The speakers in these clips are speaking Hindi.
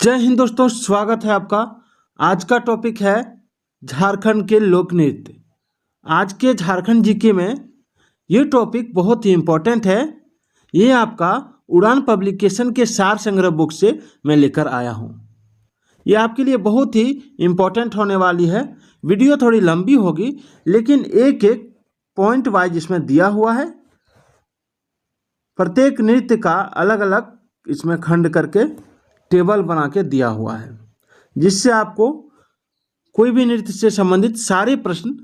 जय हिंद दोस्तों, स्वागत है आपका। आज का टॉपिक है झारखंड के लोक नृत्य। आज के झारखंड जीके में ये टॉपिक बहुत ही इम्पोर्टेंट है। ये आपका उड़ान पब्लिकेशन के सार संग्रह बुक से मैं लेकर आया हूँ। ये आपके लिए बहुत ही इम्पोर्टेंट होने वाली है। वीडियो थोड़ी लंबी होगी, लेकिन एक एक पॉइंट वाइज इसमें दिया हुआ है। प्रत्येक नृत्य का अलग अलग इसमें खंड करके टेबल बना के दिया हुआ है, जिससे आपको कोई भी नृत्य से संबंधित सारे प्रश्न,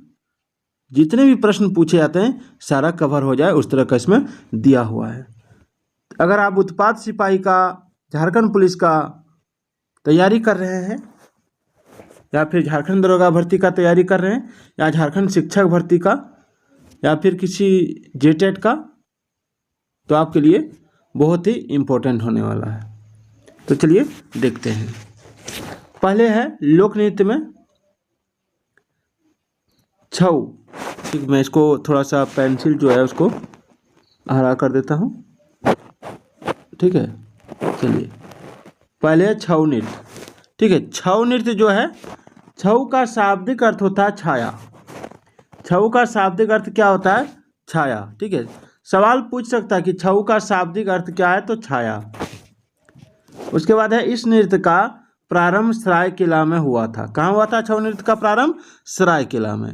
जितने भी प्रश्न पूछे जाते हैं, सारा कवर हो जाए, उस तरह का इसमें दिया हुआ है। अगर आप उत्पाद सिपाही का, झारखंड पुलिस का तैयारी कर रहे हैं, या फिर झारखंड दरोगा भर्ती का तैयारी कर रहे हैं, या झारखंड शिक्षक भर्ती का, या फिर किसी जेटेट का, तो आपके लिए बहुत ही इम्पोर्टेंट होने वाला है। तो चलिए देखते हैं। पहले है लोक नृत्य में छऊ। ठीक, मैं इसको थोड़ा सा पेंसिल जो है उसको हरा कर देता हूँ। ठीक है, चलिए पहले है छऊ नृत्य। ठीक है, छऊ नृत्य जो है, छऊ का शाब्दिक अर्थ होता है छाया। छऊ का शाब्दिक अर्थ क्या होता है? छाया। ठीक है, सवाल पूछ सकता है कि छऊ का शाब्दिक अर्थ क्या है, तो छाया। उसके बाद है इस नृत्य का प्रारंभ सरायकेला में हुआ था। कहाँ हुआ था छऊ नृत्य का प्रारंभ? सरायकेला में।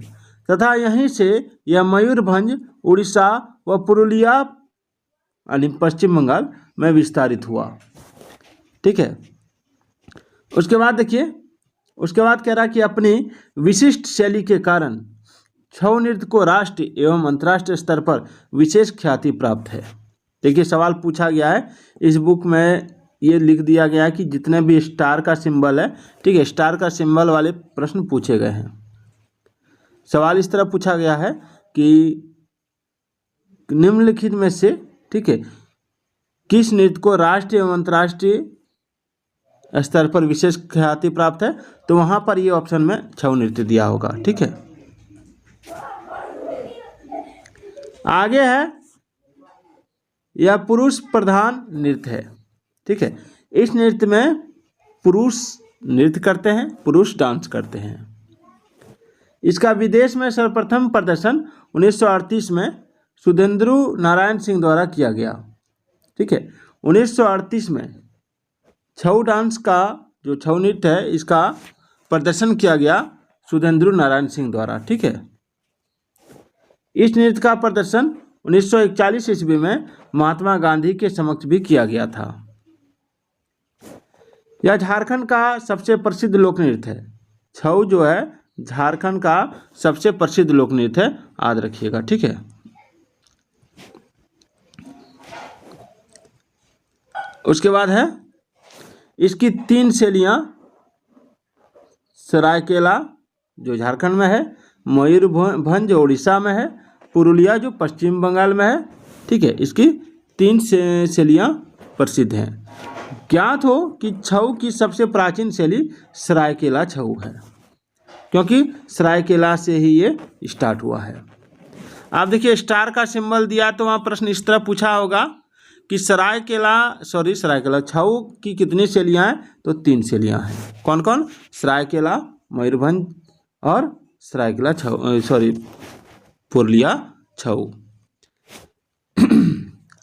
तथा यहीं से यह मयूरभंज, उड़ीसा व पुरुलिया यानी पश्चिम बंगाल में विस्तारित हुआ। ठीक है, उसके बाद देखिए, उसके बाद कह रहा कि अपनी विशिष्ट शैली के कारण छऊ नृत्य को राष्ट्रीय एवं अंतर्राष्ट्रीय स्तर पर विशेष ख्याति प्राप्त है। देखिए, सवाल पूछा गया है इस बुक में, ये लिख दिया गया है कि जितने भी स्टार का सिंबल है, ठीक है, स्टार का सिंबल वाले प्रश्न पूछे गए हैं। सवाल इस तरह पूछा गया है कि निम्नलिखित में से, ठीक है, किस नृत्य को राष्ट्रीय एवं अंतर्राष्ट्रीय स्तर पर विशेष ख्याति प्राप्त है, तो वहां पर ये ऑप्शन में छऊ नृत्य दिया होगा। ठीक है, आगे है यह पुरुष प्रधान नृत्य है। ठीक है, इस नृत्य में पुरुष नृत्य करते हैं, पुरुष डांस करते हैं। इसका विदेश में सर्वप्रथम प्रदर्शन 1938 में सुधेंद्र नारायण सिंह द्वारा किया गया। ठीक है, 1938 में छऊ डांस का जो छऊ नृत्य है, इसका प्रदर्शन किया गया सुधेंद्र नारायण सिंह द्वारा। ठीक है, इस नृत्य का प्रदर्शन 1941 ईस्वी में महात्मा गांधी के समक्ष भी किया गया था। यह झारखंड का सबसे प्रसिद्ध लोक नृत्य है। छऊ जो है झारखंड का सबसे प्रसिद्ध लोक नृत्य है, याद रखिएगा। ठीक है, उसके बाद है इसकी 3 शैलियां, सरायकेला जो झारखंड में है, मयूरभंज उड़ीसा में है, पुरुलिया जो पश्चिम बंगाल में है। ठीक है, इसकी 3 शैलियां प्रसिद्ध हैं। ज्ञात हो कि छऊ की सबसे प्राचीन शैली सरायकेला छऊ है, क्योंकि सरायकेला से ही ये स्टार्ट हुआ है। आप देखिए, स्टार का सिंबल दिया तो वहाँ प्रश्न इस तरह पूछा होगा कि सरायकेला छऊ की कितनी शैलियाँ हैं, तो 3 शैलियाँ हैं। कौन कौन? सरायकेला, मयूरभंज और सरायकेला छऊ, पुरुलिया छऊ।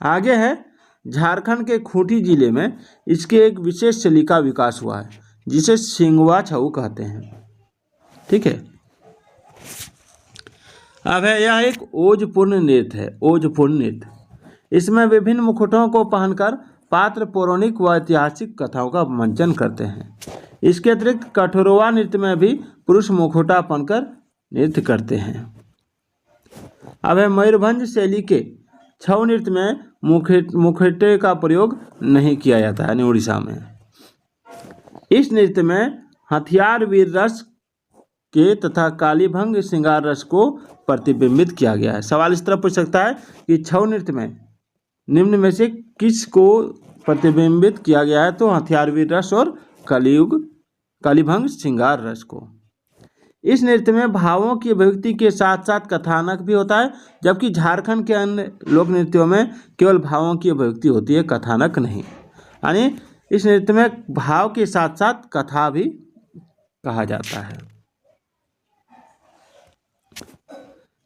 आगे है झारखंड के खूंटी जिले में इसके एक विशेष शैली का विकास हुआ है, जिसे सिंगवा छऊ कहते हैं। ठीक है, अब है यह एक ओजपूर्ण नृत्य है। ओजपूर्ण नृत्य, इसमें विभिन्न मुखौटों को पहनकर पात्र पौराणिक व ऐतिहासिक कथाओं का मंचन करते हैं। इसके अतिरिक्त कठोरवा नृत्य में भी पुरुष मुखौटा पहनकर नृत्य करते हैं। अब है मयूरभंज शैली के छऊ नृत्य में मुखौटे का प्रयोग नहीं किया जाता है, यानी उड़ीसा में। इस नृत्य में हथियार वीर रस के तथा कालीभंग श्रृंगार रस को प्रतिबिंबित किया गया है। सवाल इस तरह पूछ सकता है कि छऊ नृत्य में निम्न में से किस को प्रतिबिंबित किया गया है, तो हथियार वीर रस और कालीभंग श्रृंगार रस को। इस नृत्य में भावों की अभिव्यक्ति के साथ साथ कथानक भी होता है, जबकि झारखंड के अन्य लोक नृत्यों में केवल भावों की अभिव्यक्ति होती है, कथानक नहीं। यानी इस नृत्य में भाव के साथ साथ कथा भी कहा जाता है।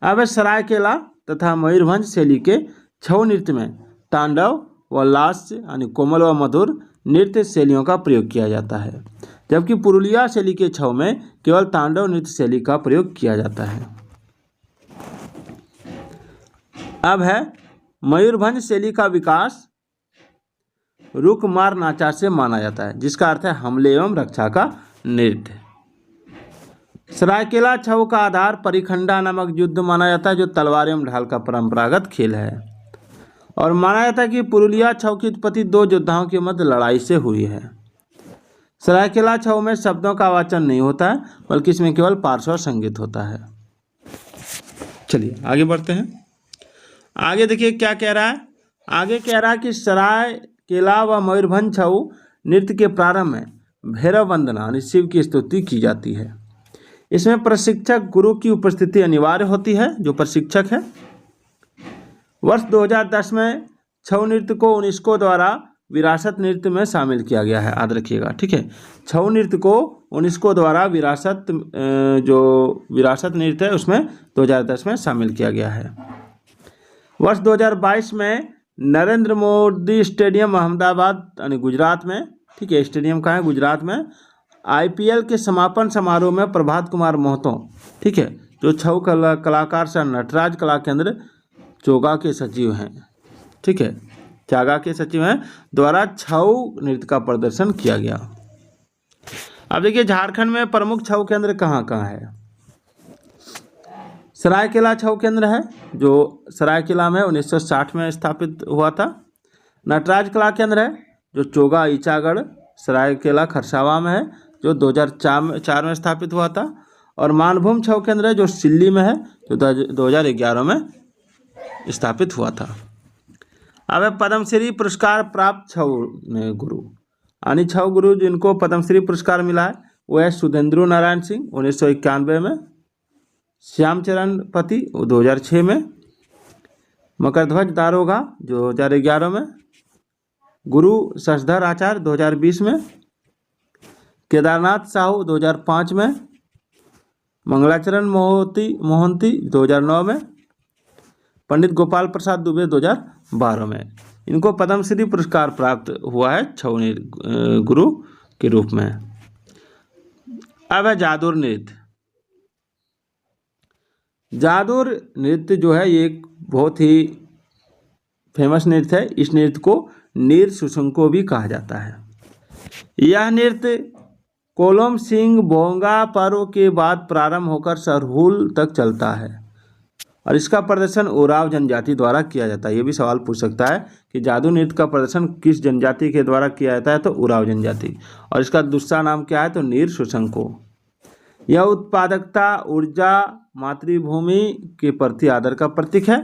अब सरायकेला तथा मयूरभंज शैली के छऊ नृत्य में तांडव व लास्य यानी कोमल व मधुर नृत्य शैलियों का प्रयोग किया जाता है, जबकि पुरुलिया शैली के छऊ में केवल तांडव नृत्य शैली का प्रयोग किया जाता है। अब है मयूरभंज शैली का विकास रुक मार नाचा से माना जाता है, जिसका अर्थ है हमले एवं रक्षा का नृत्य। सरायकेला छऊ का आधार परिखंडा नामक युद्ध माना जाता है, जो तलवार एवं ढाल का परंपरागत खेल है, और माना जाता है कि पुरुलिया छऊ की उत्पत्ति दो योद्धाओं के मध्य लड़ाई से हुई है। सरायकेला छऊ में शब्दों का वाचन नहीं होता है, बल्कि इसमें केवल पार्श्व संगीत होता है। चलिए आगे बढ़ते हैं। आगे देखिए क्या कह रहा है। आगे कह रहा है कि सरायकेला व मयूरभंज छऊ नृत्य के प्रारंभ में भैरव वंदना यानी शिव की स्तुति की जाती है। इसमें प्रशिक्षक गुरु की उपस्थिति अनिवार्य होती है, जो प्रशिक्षक है। वर्ष 2010 में छऊ नृत्य को यूनेस्को द्वारा विरासत नृत्य में शामिल किया गया है, याद रखिएगा, ठीक है। छऊ नृत्य को यूनेस्को द्वारा विरासत नृत्य है उसमें 2010 में शामिल किया गया है। वर्ष 2022 में नरेंद्र मोदी स्टेडियम अहमदाबाद यानी गुजरात में, ठीक है, स्टेडियम कहाँ है, गुजरात में, IPL के समापन समारोह में प्रभात कुमार महतो, ठीक है, जो छऊ कलाकार सर नटराज कला केंद्र चोगा के सचिव हैं, ठीक है, चागा के सचिव हैं, द्वारा छऊ नृत्य का प्रदर्शन किया गया। अब देखिए झारखंड में प्रमुख छऊ केंद्र कहाँ कहाँ है। सरायकेला छऊ केंद्र है, जो सरायकेला में 1960 में स्थापित हुआ था। नटराज कला केंद्र है, जो चोगा ईचागढ़ सरायकेला खरसावा में है, जो 2004 में स्थापित हुआ था। और मानभूम छऊ केंद्र है, जो सिल्ली में है, जो 2011 में स्थापित हुआ था। अब है पद्मश्री पुरस्कार प्राप्त छऊ गुरु, यानी छऊ गुरु जिनको पद्मश्री पुरस्कार मिला है वो है सुधेंद्र नारायण सिंह 1991 में, श्यामचरण पति 2006 में, मकरध्वज दारोगा 2011 में, गुरु शशधर आचार्य 2020 में, केदारनाथ साहू 2005 में, मंगलाचरण मोहंती 2009 में, पंडित गोपाल प्रसाद दुबे 2012 में। इनको पद्मश्री पुरस्कार प्राप्त हुआ है छऊ गुरु के रूप में। अब है जादूर नृत्य। जादूर नृत्य जो है ये एक बहुत ही फेमस नृत्य है। इस नृत्य को नीर सुसंको भी कहा जाता है। यह नृत्य कोलम सिंह बोंगा पर्व के बाद प्रारंभ होकर सरहुल तक चलता है और इसका प्रदर्शन उराव जनजाति द्वारा किया जाता है। ये भी सवाल पूछ सकता है कि जादू नृत्य का प्रदर्शन किस जनजाति के द्वारा किया जाता है, तो उराव जनजाति, और इसका दूसरा नाम क्या है, तो नीर सुसंको। यह उत्पादकता, ऊर्जा, मातृभूमि के प्रति आदर का प्रतीक है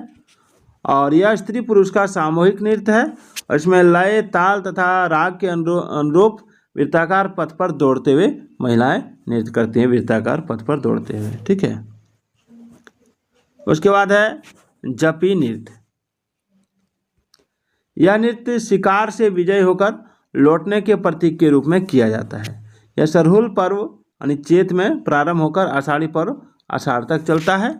और यह स्त्री पुरुष का सामूहिक नृत्य है और इसमें लय, ताल तथा राग के अनुरूप वृत्ताकार पथ पर दौड़ते हुए महिलाएं नृत्य करती हैं, वृत्ताकार पथ पर दौड़ते हुए, ठीक है। उसके बाद है जपी नृत्य। यह नृत्य शिकार से विजय होकर लौटने के प्रतीक के रूप में किया जाता है। यह सरहुल पर्व यानी चैत में प्रारंभ होकर आषाढ़ी पर्व आषाढ़ तक चलता है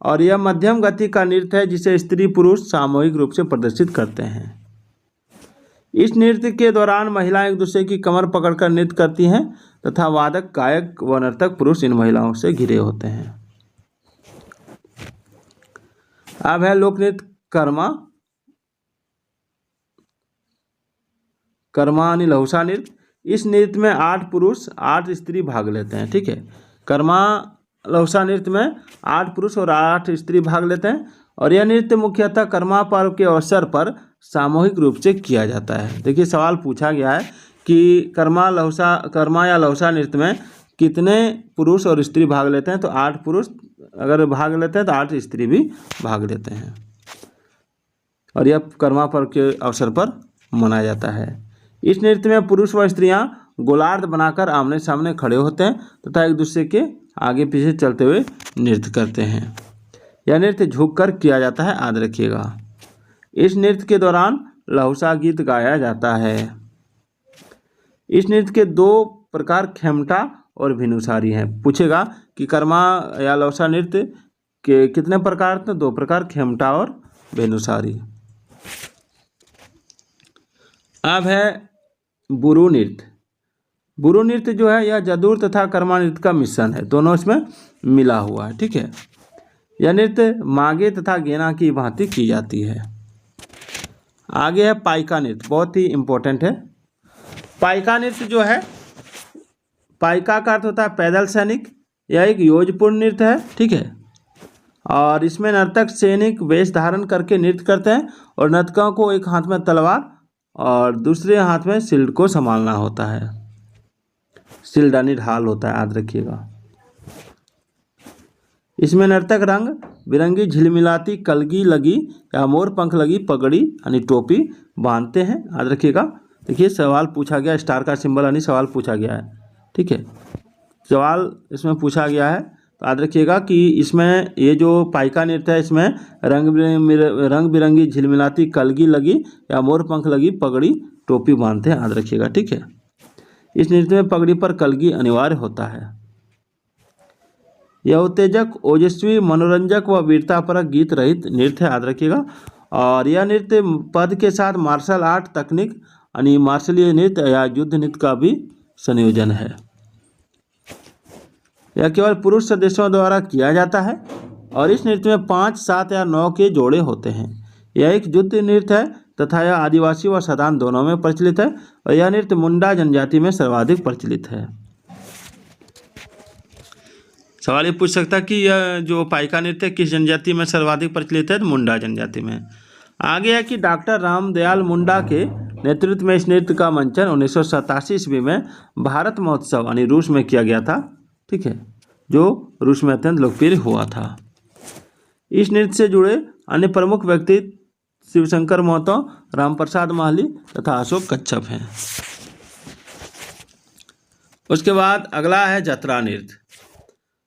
और यह मध्यम गति का नृत्य है जिसे स्त्री पुरुष सामूहिक रूप से प्रदर्शित करते हैं। इस नृत्य के दौरान महिलाएं एक दूसरे की कमर पकड़कर नृत्य करती हैं तथा वादक, गायक व नर्तक पुरुष इन महिलाओं से घिरे होते हैं। अब है लोक नृत्य कर्मा यानी लहुसा नृत्य। इस नृत्य में 8 पुरुष 8 स्त्री भाग लेते हैं, ठीक है। कर्मा लहुसा नृत्य में 8 पुरुष और 8 स्त्री भाग लेते हैं और यह नृत्य मुख्यतः कर्मा पर्व के अवसर पर सामूहिक रूप से किया जाता है। देखिए सवाल पूछा गया है कि कर्मा या लहुसा नृत्य में कितने पुरुष और स्त्री भाग लेते हैं, तो 8 पुरुष अगर भाग लेते हैं तो 8 स्त्री भी भाग लेते हैं और यह कर्मा पर्व के अवसर पर मनाया जाता है। इस नृत्य में पुरुष व स्त्रियां गोलार्ध बनाकर आमने सामने खड़े होते हैं तथा एक दूसरे के आगे पीछे चलते हुए नृत्य करते हैं। यह नृत्य झुककर किया जाता है, याद रखिएगा। इस नृत्य के दौरान लहुसा गीत गाया जाता है। इस नृत्य के दो प्रकार खेमटा और भिनुसारी हैं। पूछेगा कि कर्मा या लौसा नृत्य के कितने प्रकार थे? 2 प्रकार, खेमटा और भेनुसारी। अब है बुरु नृत्य। बुरु नृत्य जो है यह जदूर तथा कर्मा नृत्य का मिश्रण है, दोनों इसमें मिला हुआ है। ठीक है, यह नृत्य मागे तथा गेना की भांति की जाती है। आगे है पाइका नृत्य, बहुत ही इंपॉर्टेंट है। पाइका नृत्य जो है, पाइका का अर्थ होता है पैदल सैनिक। यह एक योजपूर्ण नृत्य है। ठीक है, और इसमें नर्तक सैनिक वेश धारण करके नृत्य करते हैं और नर्तकों को एक हाथ में तलवार और दूसरे हाथ में शील्ड को संभालना होता है। शील्ड यानी ढाल होता है, याद रखिएगा। इसमें नर्तक रंग बिरंगी झिलमिलाती कलगी लगी या मोर पंख लगी पगड़ी यानी टोपी बांधते हैं, याद रखिएगा। देखिए सवाल पूछा गया, स्टार का सिंबल यानी सवाल पूछा गया है। ठीक है, सवाल इसमें पूछा गया है, तो याद रखिएगा कि इसमें ये जो पाइका नृत्य है इसमें रंग बिरंगी झिलमिलाती कलगी लगी या मोर पंख लगी पगड़ी टोपी बांधते हैं, याद रखिएगा। ठीक है, इस नृत्य में पगड़ी पर कलगी अनिवार्य होता है। यह उत्तेजक, ओजस्वी, मनोरंजक व वीरतापरक गीत रहित नृत्य है, याद रखिएगा। और यह नृत्य पद के साथ मार्शल आर्ट तकनीक यानी मार्शलीय नृत्य या युद्ध नृत्य का भी संयोजन है। यह केवल पुरुष सदस्यों द्वारा किया जाता है और इस नृत्य में 5, 7 या 9 के जोड़े होते हैं। यह एक युद्ध नृत्य है तथा यह आदिवासी व साधारण दोनों में प्रचलित है और यह नृत्य मुंडा जनजाति में सर्वाधिक प्रचलित है। सवाल ये पूछ सकता है कि यह जो पाइका नृत्य किस जनजाति में सर्वाधिक प्रचलित है? तो मुंडा जनजाति में। आगे है कि डॉक्टर रामदयाल मुंडा के नेतृत्व में इस नृत्य का मंचन 1987 ईस्वी में भारत महोत्सव यानी रूस में किया गया था। ठीक है, जो रूस में अत्यंत लोकप्रिय हुआ था। इस नृत्य से जुड़े अन्य प्रमुख व्यक्ति शिवशंकर महतो, रामप्रसाद माहली तथा अशोक कच्छप हैं। उसके बाद अगला है जतरा नृत्य।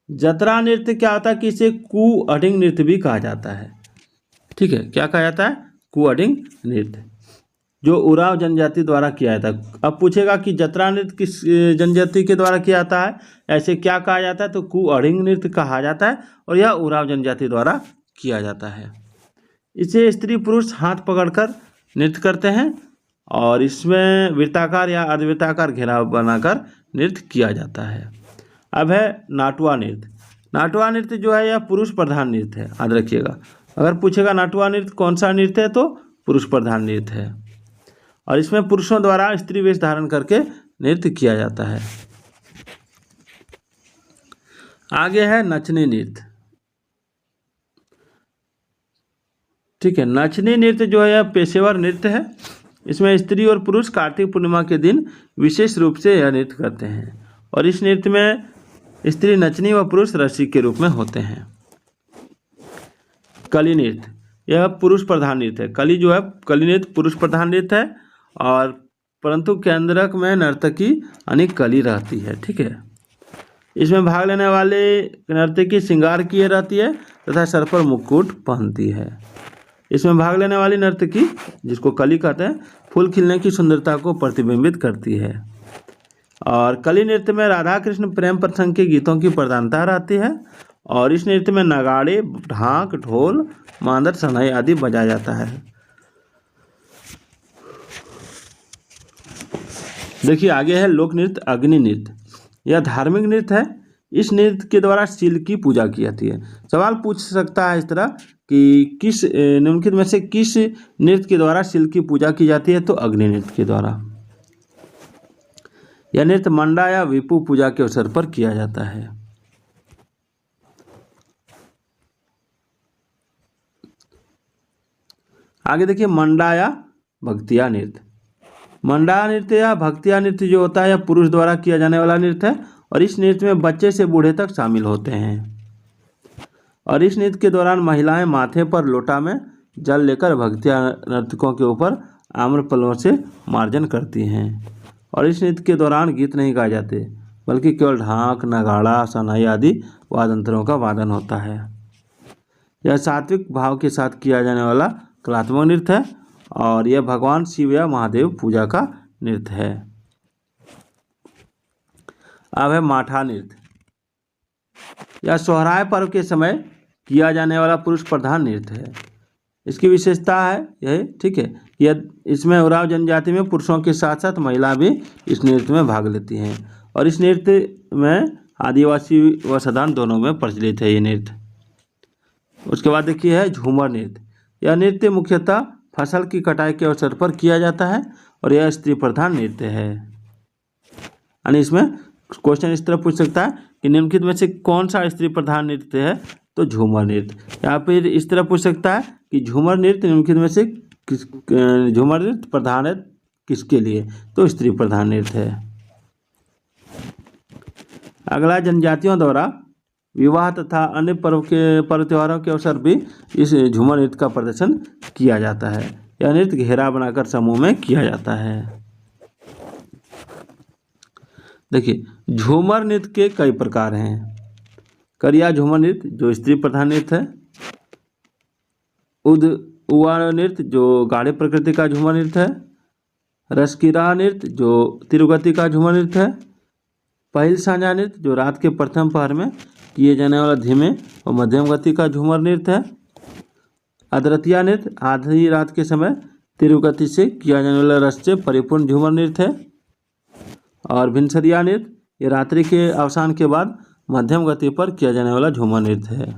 जतरा नृत्य क्या होता है कि इसे कुअडिंग नृत्य भी कहा जाता है। ठीक है, क्या कहा जाता है? कुअडिंग नृत्य, जो उराव जनजाति द्वारा किया जाता है। अब पूछेगा कि जतरा नृत्य किस जनजाति के द्वारा किया जाता है, ऐसे क्या कहा जाता है? तो कुअडिंग नृत्य कहा जाता है और यह उराव जनजाति द्वारा किया जाता है। इसे स्त्री पुरुष हाथ पकड़कर नृत्य करते हैं और इसमें वृत्ताकार या अर्धवृत्ताकार घेराव बनाकर नृत्य किया जाता है। अब है नाटुआ नृत्य। नाटुआ नृत्य जो है यह पुरुष प्रधान नृत्य है, याद रखिएगा। अगर पूछेगा नाटुआ नृत्य कौन सा नृत्य है, तो पुरुष प्रधान नृत्य है और इसमें पुरुषों द्वारा स्त्री वेश धारण करके नृत्य किया जाता है। आगे है नचनी नृत्य। ठीक है, नचनी नृत्य जो है यह पेशेवर नृत्य है। इसमें स्त्री और पुरुष कार्तिक पूर्णिमा के दिन विशेष रूप से यह नृत्य करते हैं और इस नृत्य में स्त्री नचनी व पुरुष रसिक के रूप में होते हैं। कली नृत्य, यह पुरुष प्रधान नृत्य है। कली जो है, कली नृत्य पुरुष प्रधान नृत्य है और परंतु केंद्रक में नर्तकी यानी कली रहती है। ठीक है, इसमें भाग लेने वाले नर्तकी श्रृंगार किए रहती है तथा सर पर मुकुट पहनती है। इसमें भाग लेने वाली नर्तकी, जिसको कली कहते हैं, फूल खिलने की सुंदरता को प्रतिबिंबित करती है। और कली नृत्य में राधा कृष्ण प्रेम प्रसंग के गीतों की प्रधानता रहती है और इस नृत्य में नगाड़े, ढाक, ढोल, मांदर, शहनाई आदि बजाया जाता है। देखिए आगे है लोक नृत्य अग्नि नृत्य। यह धार्मिक नृत्य है। इस नृत्य के द्वारा शिल की पूजा की जाती है। सवाल पूछ सकता है इस तरह कि किस निम्नलिखित में से किस नृत्य के द्वारा शिल की पूजा की जाती है? तो अग्नि नृत्य के द्वारा। यह नृत्य मंडा या विपु पूजा के अवसर पर किया जाता है। आगे देखिए मंडा या भक्तिया नृत्य। मंडा नृत्य या भक्तिया नृत्य जो होता है यह पुरुष द्वारा किया जाने वाला नृत्य है और इस नृत्य में बच्चे से बूढ़े तक शामिल होते हैं और इस नृत्य के दौरान महिलाएं माथे पर लोटा में जल लेकर भक्तिया नर्तकों के ऊपर आम्रफलों से मार्जन करती हैं और इस नृत्य के दौरान गीत नहीं गाए जाते बल्कि केवल ढाक, नगाड़ा, शहनाई आदि वाद्ययंत्रों का वादन होता है। यह सात्विक भाव के साथ किया जाने वाला कलात्मक नृत्य है और यह भगवान शिव या महादेव पूजा का नृत्य है। अब है माठा नृत्य। यह सोहराय पर्व के समय किया जाने वाला पुरुष प्रधान नृत्य है। इसकी विशेषता है यह, ठीक है, यह इसमें उरांव जनजाति में पुरुषों के साथ साथ महिला भी इस नृत्य में भाग लेती हैं और इस नृत्य में आदिवासी व साधारण दोनों में प्रचलित है ये नृत्य। उसके बाद देखिए है झूमर नृत्य। यह नृत्य मुख्यतः फसल की कटाई के अवसर पर किया जाता है और यह स्त्री प्रधान नृत्य है। यानी इसमें क्वेश्चन इस तरह पूछ सकता है कि निम्नलिखित में से कौन सा स्त्री प्रधान नृत्य है, तो झूमर नृत्य। या फिर इस तरह पूछ सकता है कि झूमर नृत्य निम्नलिखित में से झूमर नृत्य प्रधान है किसके लिए, तो स्त्री प्रधान नृत्य है। अगला, जनजातियों द्वारा विवाह तथा अन्य पर्व त्योहारों के अवसर भी इस झूमर नृत्य का प्रदर्शन किया जाता है। यह नृत्य घेरा बनाकर समूह में किया जाता है। देखिए, झूमर नृत्य के कई प्रकार हैं। करिया झूमर नृत्य जो स्त्री प्रधान नृत्य है। उवा नृत्य जो गाढ़े प्रकृति का झूमर नृत्य है। रसकिरा नृत्य जो तीव्रगति का झूमर नृत्य है। पहिल सांझा नृत्य जो रात के प्रथम पहर में किए जाने वाला धीमे और मध्यम गति का झूमर नृत्य है। अदरतिया नृत्य आधी रात के समय तीव्र गति से किया जाने वाला रस से परिपूर्ण झूमर नृत्य है। और भिनसरिया नृत्य ये रात्रि के अवसान के बाद मध्यम गति पर किया जाने वाला झूमर नृत्य है।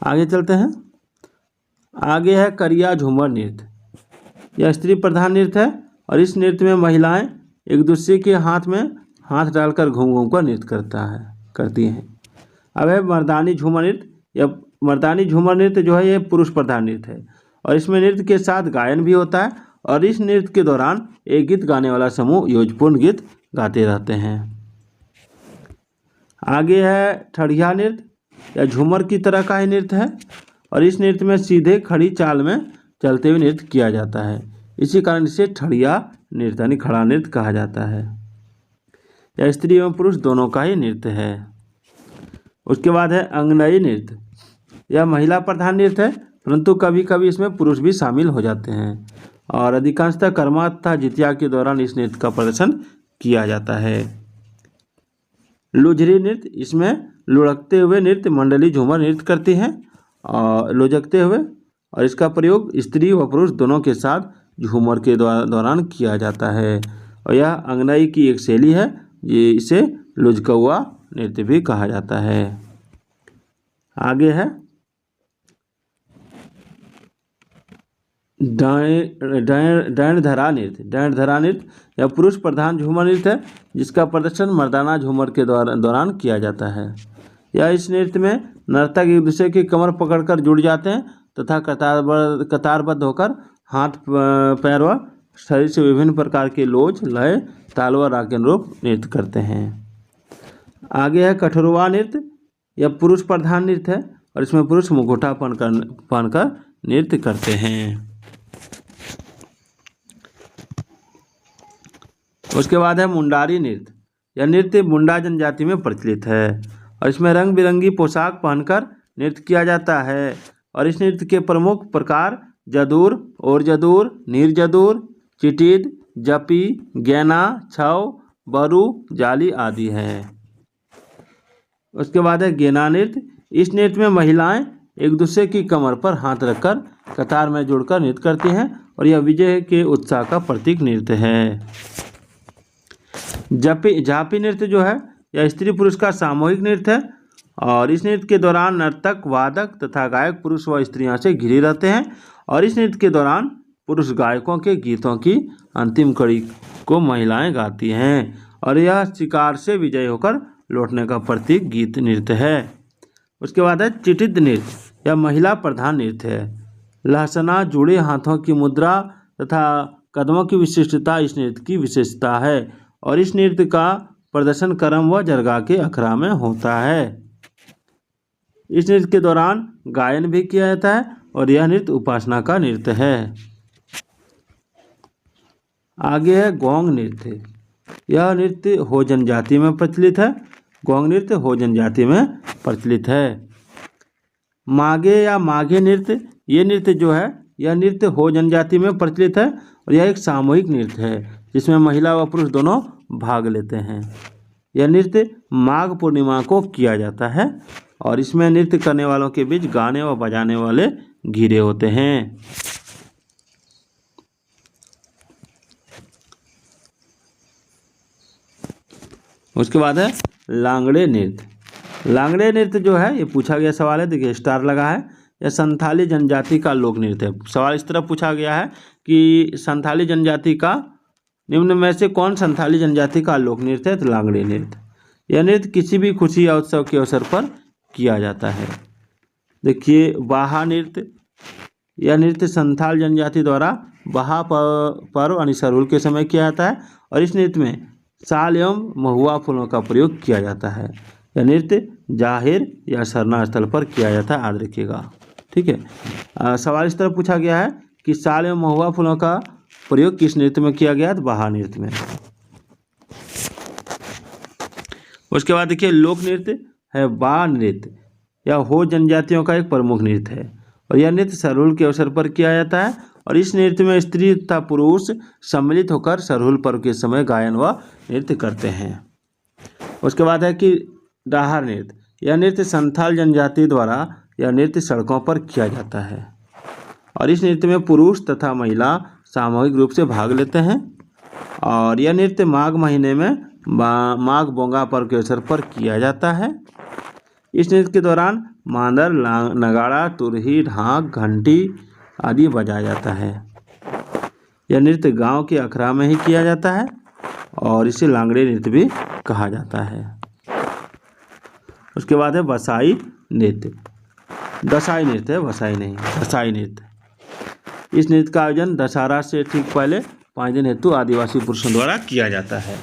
आगे चलते हैं। आगे है करिया झूमर नृत्य। यह स्त्री प्रधान नृत्य है और इस नृत्य में महिलाएं एक दूसरे के हाथ में हाथ डालकर घूम घूम कर नृत्य करती हैं। अब है मर्दानी झूमर नृत्य। यह मर्दानी झूमर नृत्य जो है ये पुरुष प्रधान नृत्य है और इसमें नृत्य के साथ गायन भी होता है और इस नृत्य के दौरान एक गीत गाने वाला समूह योजपूर्ण गीत गाते रहते हैं। आगे है ठड़िया नृत्य। यह झूमर की तरह का ही नृत्य है और इस नृत्य में सीधे खड़ी चाल में चलते हुए नृत्य किया जाता है। इसी कारण इसे ठड़िया नृत्य यानी खड़ा नृत्य कहा जाता है। यह स्त्री एवं पुरुष दोनों का ही नृत्य है। उसके बाद है अंगनई नृत्य। यह महिला प्रधान नृत्य है परंतु कभी कभी इसमें पुरुष भी शामिल हो जाते हैं और अधिकांशतः कर्मा तथा जितिया के दौरान इस नृत्य का प्रदर्शन किया जाता है। लुझरी नृत्य, इसमें लुढ़कते हुए नृत्य मंडली झूमर नृत्य करती हैं और लुझकते हुए, और इसका प्रयोग स्त्री व पुरुष दोनों के साथ झूमर के दौरान किया जाता है और यह अंगनई की एक शैली है। ये इसे लुझकौआ नृत्य भी कहा जाता है। आगे है डैणधरा नृत्य। डैणधरा नृत्य यह पुरुष प्रधान झूमर नृत्य है जिसका प्रदर्शन मर्दाना झूमर के दौरान किया जाता है। यह इस नृत्य में नर्तक एक दूसरे की कमर पकड़कर जुड़ जाते हैं तथा कतारबद्ध होकर हाथ पैर व शरीर से विभिन्न प्रकार के लोच, लय, ताल व राग के अनुरूप नृत्य करते हैं। आगे है कठोरवा नृत्य। यह पुरुष प्रधान नृत्य है और इसमें पुरुष मुखौटा पहनकर नृत्य करते हैं। उसके बाद है मुंडारी नृत्य। यह नृत्य मुंडा जनजाति में प्रचलित है और इसमें रंग बिरंगी पोशाक पहनकर नृत्य किया जाता है और इस नृत्य के प्रमुख प्रकार जदूर, और जदूर, नीर जदूर, चिटीद, जपी, गैना, छौ, बरू, जाली आदि हैं। उसके बाद है गेना नृत्य। इस नृत्य में महिलाएं एक दूसरे की कमर पर हाथ रखकर कतार में जुड़कर नृत्य करती हैं और यह विजय के उत्साह का प्रतीक नृत्य है। झापी नृत्य जो है यह स्त्री पुरुष का सामूहिक नृत्य है और इस नृत्य के दौरान नर्तक, वादक तथा गायक पुरुष व स्त्रियों से घिरे रहते हैं और इस नृत्य के दौरान पुरुष गायकों के गीतों की अंतिम कड़ी को महिलाएं गाती हैं और यह शिकार से विजयी होकर लौटने का प्रतीक गीत नृत्य है। उसके बाद है चिटिद नृत्य। यह महिला प्रधान नृत्य है। लहसना, जुड़े हाथों की मुद्रा तथा कदमों की विशिष्टता इस नृत्य की विशेषता है और इस नृत्य का प्रदर्शन करम व जरगा के अखड़ा में होता है। इस नृत्य के दौरान गायन भी किया जाता है और यह नृत्य उपासना का नृत्य है। आगे है गोंग नृत्य। यह नृत्य हो जनजाति में प्रचलित है। गोंग नृत्य हो जनजाति में प्रचलित है। मागे या माघे नृत्य, ये नृत्य जो है यह नृत्य हो जनजाति में प्रचलित है और यह एक सामूहिक नृत्य है जिसमें महिला व पुरुष दोनों भाग लेते हैं। यह नृत्य माघ पूर्णिमा को किया जाता है और इसमें नृत्य करने वालों के बीच गाने व बजाने वाले घिरे होते हैं। उसके बाद है लांगड़े नृत्य। लांगड़े नृत्य जो है ये पूछा गया सवाल है, देखिए स्टार लगा है। यह संथाली जनजाति का लोक नृत्य है। सवाल इस तरह पूछा गया है कि संथाली जनजाति का निम्न में से कौन संथाली जनजाति का लोक नृत्य है, तो लांगड़े नृत्य। यह नृत्य किसी भी खुशी या उत्सव के अवसर पर किया जाता है। देखिए बाहा नृत्य। यह नृत्य संथाल जनजाति द्वारा बाहा पर्व यानी सरहुल के समय किया जाता है और इस नृत्य में साल एवं महुआ फूलों का प्रयोग किया जाता है। यह नृत्य जाहिर या सरना स्थल पर किया जाता है, याद रखिएगा। ठीक है। सवाल इस तरह पूछा गया है कि साल एवं महुआ फूलों का प्रयोग किस नृत्य में किया गया, तो बाहा नृत्य में। उसके बाद देखिए लोक नृत्य है बा नृत्य। यह हो जनजातियों का एक प्रमुख नृत्य है और यह नृत्य सरहुल के अवसर पर किया जाता है और इस नृत्य में स्त्री तथा पुरुष सम्मिलित होकर सरहुल पर्व के समय गायन व नृत्य करते हैं। उसके बाद है कि डाहर नृत्य। यह नृत्य संथाल जनजाति द्वारा यह नृत्य सड़कों पर किया जाता है और इस नृत्य में पुरुष तथा महिला सामूहिक रूप से भाग लेते हैं और यह नृत्य माघ महीने में माघ बोंगा पर्व के अवसर पर किया जाता है। इस नृत्य के दौरान मांदर, नगाड़ा, तुरही, ढाक, घंटी आदि बजाया जाता है। यह नृत्य गांव के अखड़ा में ही किया जाता है और इसे लांगड़े नृत्य भी कहा जाता है। उसके बाद है वसाई नृत्य। दसाई नृत्य है, वसाई नहीं, वसाई नृत्य। इस नृत्य का आयोजन दशहरा से ठीक पहले 5 दिन हेतु आदिवासी पुरुषों द्वारा किया जाता है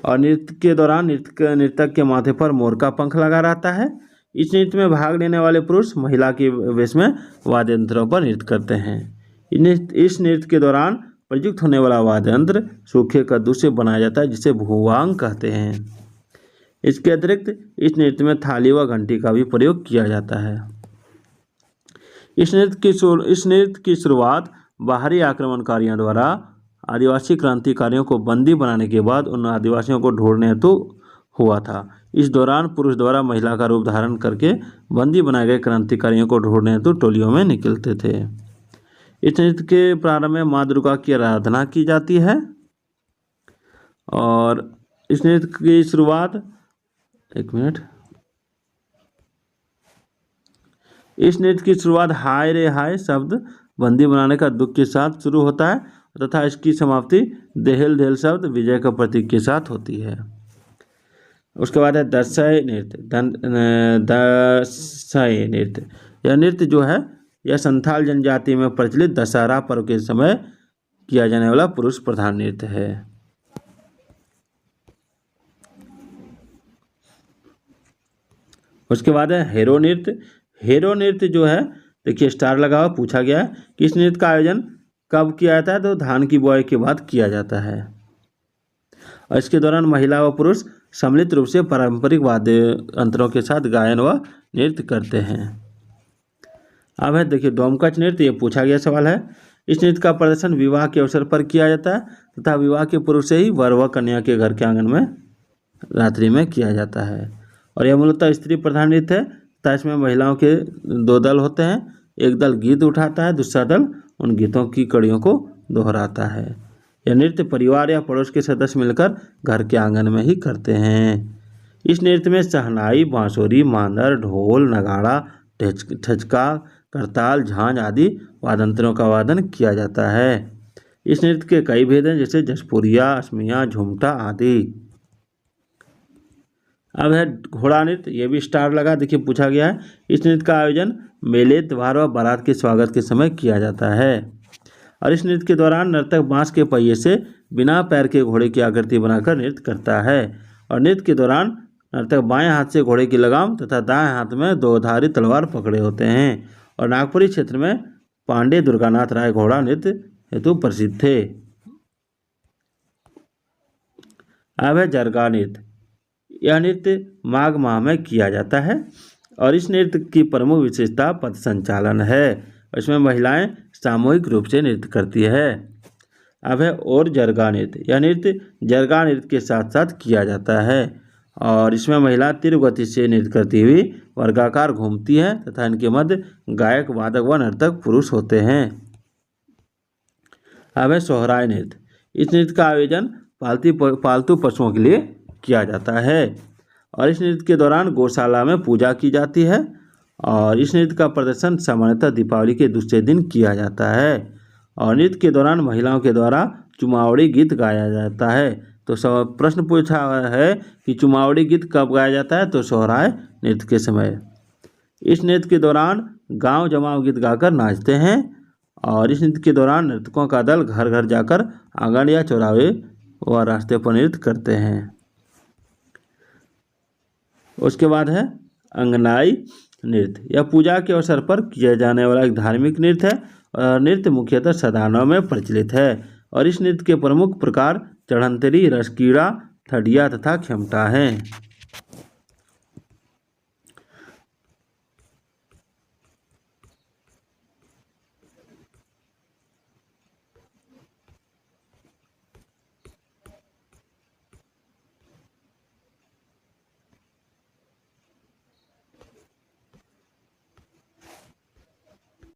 और नृत्य के दौरान नर्तक के माथे पर मोर का पंख लगा रहता है। इस नृत्य में भाग लेने वाले पुरुष महिला के वेश में वाद्य यंत्रों पर नृत्य करते हैं। इस नृत्य के दौरान प्रयुक्त होने वाला वाद्य यंत्र सूखे कद्दू से बनाया जाता है जिसे भुवांग कहते हैं। इसके अतिरिक्त इस नृत्य में थाली व घंटी का भी प्रयोग किया जाता है। इस नृत्य की शुरुआत बाहरी आक्रमणकारियों द्वारा आदिवासी क्रांतिकारियों को बंदी बनाने के बाद उन आदिवासियों को ढूंढने हेतु हुआ था। इस दौरान पुरुष द्वारा महिला का रूप धारण करके बंदी बनाए गए क्रांतिकारियों को ढूंढने हेतु टोलियों में निकलते थे। इस नृत्य के प्रारंभ में माँ दुर्गा की आराधना की जाती है और इस नृत्य की शुरुआत इस नृत्य की शुरुआत हाय रे हाय शब्द बंदी बनाने का दुख के साथ शुरू होता है तथा इसकी समाप्ति देहल देहल शब्द विजय का प्रतीक के साथ होती है। उसके बाद है दशई नृत्य। दशई नृत्य, यह नृत्य जो है यह संथाल जनजाति में प्रचलित दशहरा पर्व के समय किया जाने वाला पुरुष प्रधान नृत्य है। उसके बाद है हेरो नृत्य। हेरो नृत्य जो है देखिए स्टार लगा हुआ, पूछा गया है कि इस नृत्य का आयोजन कब किया जाता है, तो धान की बुआई के बाद किया जाता है और इसके दौरान महिला व पुरुष सम्मिलित रूप से पारंपरिक वाद्य यंत्रों के साथ गायन व नृत्य करते हैं। अब है देखिए डोमकच नृत्य, ये पूछा गया सवाल है। इस नृत्य का प्रदर्शन विवाह के अवसर पर किया जाता है तथा विवाह के पूर्व से ही वर व कन्या के घर के आंगन में रात्रि में किया जाता है और यह मूलतः स्त्री प्रधान नृत्य है तथा इसमें महिलाओं के 2 दल होते हैं। एक दल गीत उठाता है, दूसरा दल उन गीतों की कड़ियों को दोहराता है। यह नृत्य परिवार या पड़ोस के सदस्य मिलकर घर के आंगन में ही करते हैं। इस नृत्य में शहनाई, बांसुरी, मांदर, ढोल, नगाड़ा, ठचका, करताल, झांझ आदि वाद्यंत्रों का वादन किया जाता है। इस नृत्य के कई भेद हैं जैसे जसपुरिया, असमिया, झुमटा आदि। अब है घोड़ा नृत्य, ये भी स्टार लगा, देखिए पूछा गया है। इस नृत्य का आयोजन मेले, त्योहार व बारात के स्वागत के समय किया जाता है और इस नृत्य के दौरान नर्तक बांस के पहिए से बिना पैर के घोड़े की आकृति बनाकर नृत्य करता है और नृत्य के दौरान नर्तक बाएं हाथ से घोड़े की लगाम तथा दाएं हाथ में 2धारी तलवार पकड़े होते हैं और नागपुरी क्षेत्र में पांडे दुर्गानाथ राय घोड़ा नृत्य हेतु प्रसिद्ध थे। अब है जरगा नृत्य। यह नृत्य माघ माह में किया जाता है और इस नृत्य की प्रमुख विशेषता पथ संचालन है। इसमें महिलाएं सामूहिक रूप से नृत्य करती है। अब है और जरगा नृत्य। यह नृत्य जरगा नृत्य के साथ साथ किया जाता है और इसमें महिला तीव्र गति से नृत्य करती हुई वर्गाकार घूमती है तथा इनके मध्य गायक, वादक व नर्तक पुरुष होते हैं। अब है सोहराय नृत्य। इस नृत्य का आयोजन पालतू पशुओं के लिए किया जाता है और इस नृत्य के दौरान गौशाला में पूजा की जाती है और इस नृत्य का प्रदर्शन सामान्यतः दीपावली के दूसरे दिन किया जाता है और नृत्य के दौरान महिलाओं के द्वारा चुमावड़ी गीत गाया जाता है। तो प्रश्न पूछा है कि चुमावड़ी गीत कब गाया जाता है, तो सोहराय नृत्य के समय। इस नृत्य के दौरान गांव जमाव गीत गाकर नाचते हैं और इस नृत्य के दौरान नर्तकों का दल घर घर जाकर आंगन या चौराहे व रास्ते पर नृत्य करते हैं। उसके बाद है अंगनाई नृत्य। यह पूजा के अवसर पर किया जाने वाला एक धार्मिक नृत्य है और नृत्य मुख्यतः सदानों में प्रचलित है और इस नृत्य के प्रमुख प्रकार चढ़ंतरी, रसकीड़ा, थडिया तथा खेमटा हैं।